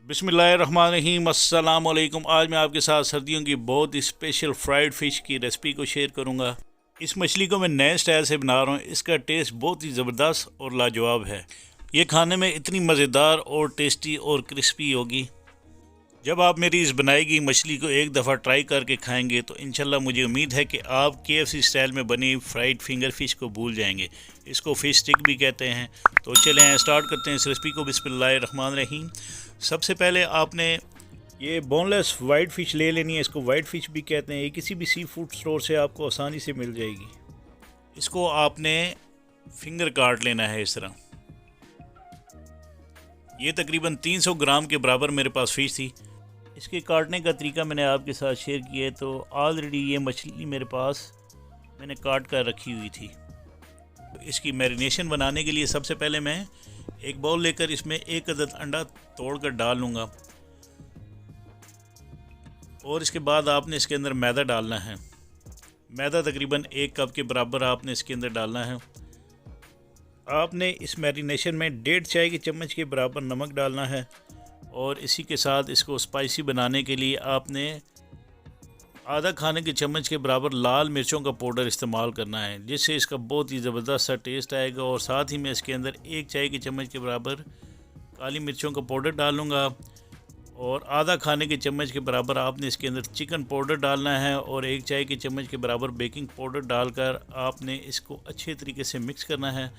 बिस्मिल्लाहिर्रहमानिर्रहीम अस्सलाम वालेकुम। आज मैं आपके साथ सर्दियों की बहुत ही स्पेशल फ्राइड फ़िश की रेसिपी को शेयर करूंगा। इस मछली को मैं नए स्टाइल से बना रहा हूँ। इसका टेस्ट बहुत ही ज़बरदस्त और लाजवाब है। ये खाने में इतनी मज़ेदार और टेस्टी और क्रिस्पी होगी। जब आप मेरी इस बनाई गई मछली को एक दफ़ा ट्राई करके खाएंगे तो इंशाल्लाह मुझे उम्मीद है कि आप KFC स्टाइल में बनी फ्राइड फिंगर फ़िश को भूल जाएंगे। इसको फ़िश स्टिक भी कहते हैं। तो चलें स्टार्ट करते हैं इस रेसिपी को। बिस्मिल्लाहिर्रहमानिर्रहीम। सबसे पहले आपने ये बोनलेस वाइट फ़िश ले लेनी है। इसको वाइट फ़िश भी कहते हैं। ये किसी भी सी फूड स्टोर से आपको आसानी से मिल जाएगी। इसको आपने फिंगर काट लेना है इस तरह। ये तकरीबन 300 ग्राम के बराबर मेरे पास फ़िश थी। इसके काटने का तरीका मैंने आपके साथ शेयर किया है। तो ऑलरेडी ये मछली मेरे पास मैंने काट कर रखी हुई थी। तो इसकी मैरिनेशन बनाने के लिए सबसे पहले मैं एक बाउल लेकर इसमें एक अदद अंडा तोड़कर डाल लूँगा। और इसके बाद आपने इसके अंदर मैदा डालना है। मैदा तकरीबन 1 कप के बराबर आपने इसके अंदर डालना है। आपने इस मैरिनेशन में 1.5 चाय के चम्मच के बराबर नमक डालना है। और इसी के साथ इसको स्पाइसी बनाने के लिए आपने आधा खाने के चम्मच के बराबर लाल मिर्चों का पाउडर इस्तेमाल करना है, जिससे इसका बहुत ही ज़बरदस्त सा टेस्ट आएगा। और साथ ही मैं इसके अंदर 1 चाय के चम्मच के बराबर काली मिर्चों का पाउडर डालूँगा। और आधा खाने के चम्मच के बराबर आपने इसके अंदर चिकन पाउडर डालना है। और 1 चाय के चम्मच के बराबर बेकिंग पाउडर डालकर आपने इसको अच्छे तरीके से मिक्स करना है।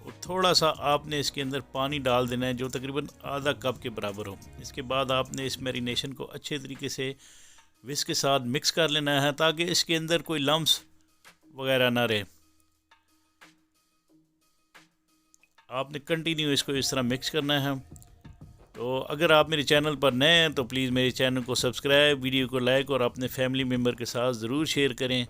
और थोड़ा सा आपने इसके अंदर पानी डाल देना है, जो तकरीबन आधा कप के बराबर हो। इसके बाद आपने इस मैरिनेशन को अच्छे तरीके से विस्क के साथ मिक्स कर लेना है, ताकि इसके अंदर कोई लम्स वगैरह ना रहे। आपने कंटिन्यू इसको इस तरह मिक्स करना है। तो अगर आप मेरे चैनल पर नए हैं तो प्लीज़ मेरे चैनल को सब्सक्राइब, वीडियो को लाइक और अपने फैमिली मेम्बर के साथ ज़रूर शेयर करें।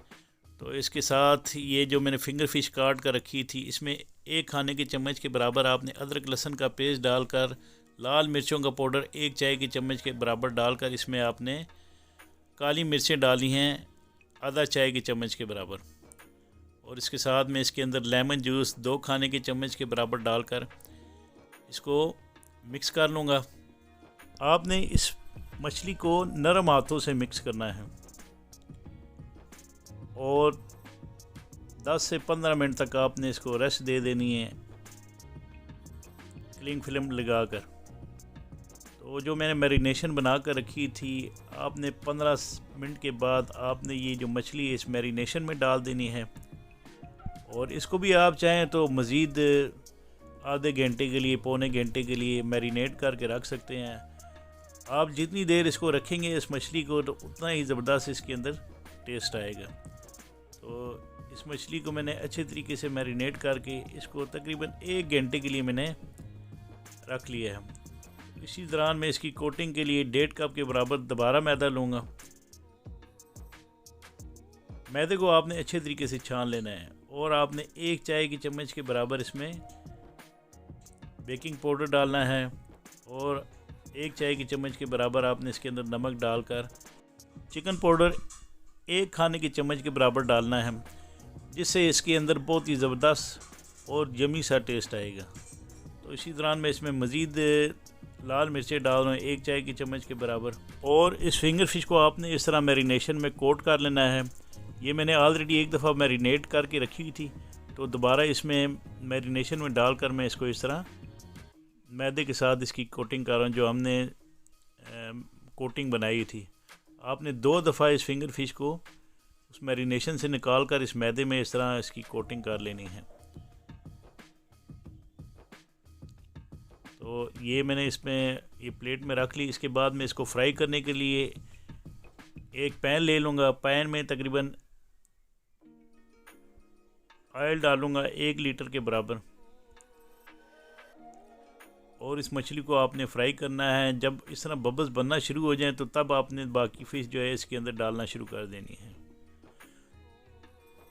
तो इसके साथ ये जो मैंने फिंगर फ़िश काट कर रखी थी, इसमें 1 खाने के चम्मच के बराबर आपने अदरक लहसुन का पेस्ट डालकर, लाल मिर्चों का पाउडर 1 चाय के चम्मच के बराबर डालकर, इसमें आपने काली मिर्चें डाली हैं आधा चाय के चम्मच के बराबर। और इसके साथ में इसके अंदर लेमन जूस 2 खाने के चम्मच के बराबर डालकर इसको मिक्स कर लूँगा। आपने इस मछली को नरम हाथों से मिक्स करना है और 10 से 15 मिनट तक आपने इसको रेस्ट दे देनी है क्लिंग फिल्म लगाकर। तो जो मैंने मैरिनेशन बना कर रखी थी, आपने 15 मिनट के बाद आपने ये जो मछली इस मैरिनेशन में डाल देनी है। और इसको भी आप चाहें तो मज़ीद आधे घंटे के लिए, पौने घंटे के लिए मैरिनेट करके रख सकते हैं। आप जितनी देर इसको रखेंगे इस मछली को, तो उतना ही ज़बरदस्त इसके अंदर टेस्ट आएगा। तो इस मछली को मैंने अच्छे तरीके से मैरिनेट करके इसको तकरीबन 1 घंटे के लिए मैंने रख लिया है। इसी दौरान मैं इसकी कोटिंग के लिए 1.5 कप के बराबर दोबारा मैदा लूँगा। मैदे को आपने अच्छे तरीके से छान लेना है। और आपने 1 चाय की चम्मच के बराबर इसमें बेकिंग पाउडर डालना है। और 1 चाय की चम्मच के बराबर आपने इसके अंदर नमक डालकर चिकन पाउडर 1 खाने की चम्मच के बराबर डालना है, जिससे इसके अंदर बहुत ही ज़बरदस्त और यमी सा टेस्ट आएगा। तो इसी दौरान मैं इसमें मज़ीद लाल मिर्चें डाल रहा हूँ 1 चाय की चम्मच के बराबर। और इस फिंगर फ़िश को आपने इस तरह मैरिनेशन में कोट कर लेना है। ये मैंने ऑलरेडी एक दफ़ा मैरिनेट करके रखी हुई थी, तो दोबारा इसमें मैरिनेशन में डालकर मैं इसको इस तरह मैदे के साथ इसकी कोटिंग कर रहा हूँ, जो हमने कोटिंग बनाई थी। आपने 2 दफ़ा इस फिंगर फ़िश को उस मैरिनेशन से निकाल कर इस मैदे में इस तरह इसकी कोटिंग कर लेनी है। तो ये मैंने इसमें ये प्लेट में रख ली। इसके बाद मैं इसको फ्राई करने के लिए एक पैन ले लूँगा। पैन में तकरीबन ऑयल डालूँगा 1 लीटर के बराबर। और इस मछली को आपने फ्राई करना है। जब इस तरह बबल्स बनना शुरू हो जाएं, तो तब आपने बाकी फ़िश जो है इसके अंदर डालना शुरू कर देनी है।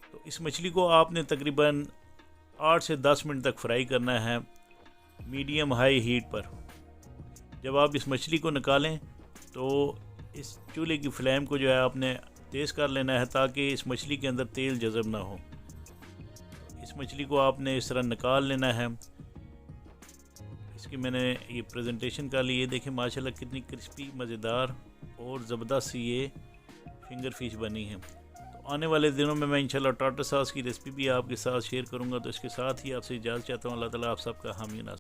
तो इस मछली को आपने तकरीबन 8 से 10 मिनट तक फ्राई करना है मीडियम हाई हीट पर। जब आप इस मछली को निकालें तो इस चूल्हे की फ्लेम को जो है आपने तेज़ कर लेना है, ताकि इस मछली के अंदर तेल जज़ब ना हो। इस मछली को आपने इस तरह निकाल लेना है। इसके इसकी मैंने ये प्रेजेंटेशन कर ली। ये देखें माशाल्लाह कितनी क्रिस्पी, मज़ेदार और ज़बरदस्त सी ये फिंगर फिश बनी है। तो आने वाले दिनों में मैं इंशाल्लाह टार्टर सॉस की रेसिपी भी आपके साथ शेयर करूंगा। तो इसके साथ ही आपसे इजाज़त चाहता हूँ। अल्लाह ताला आप सबका हामी नासिर।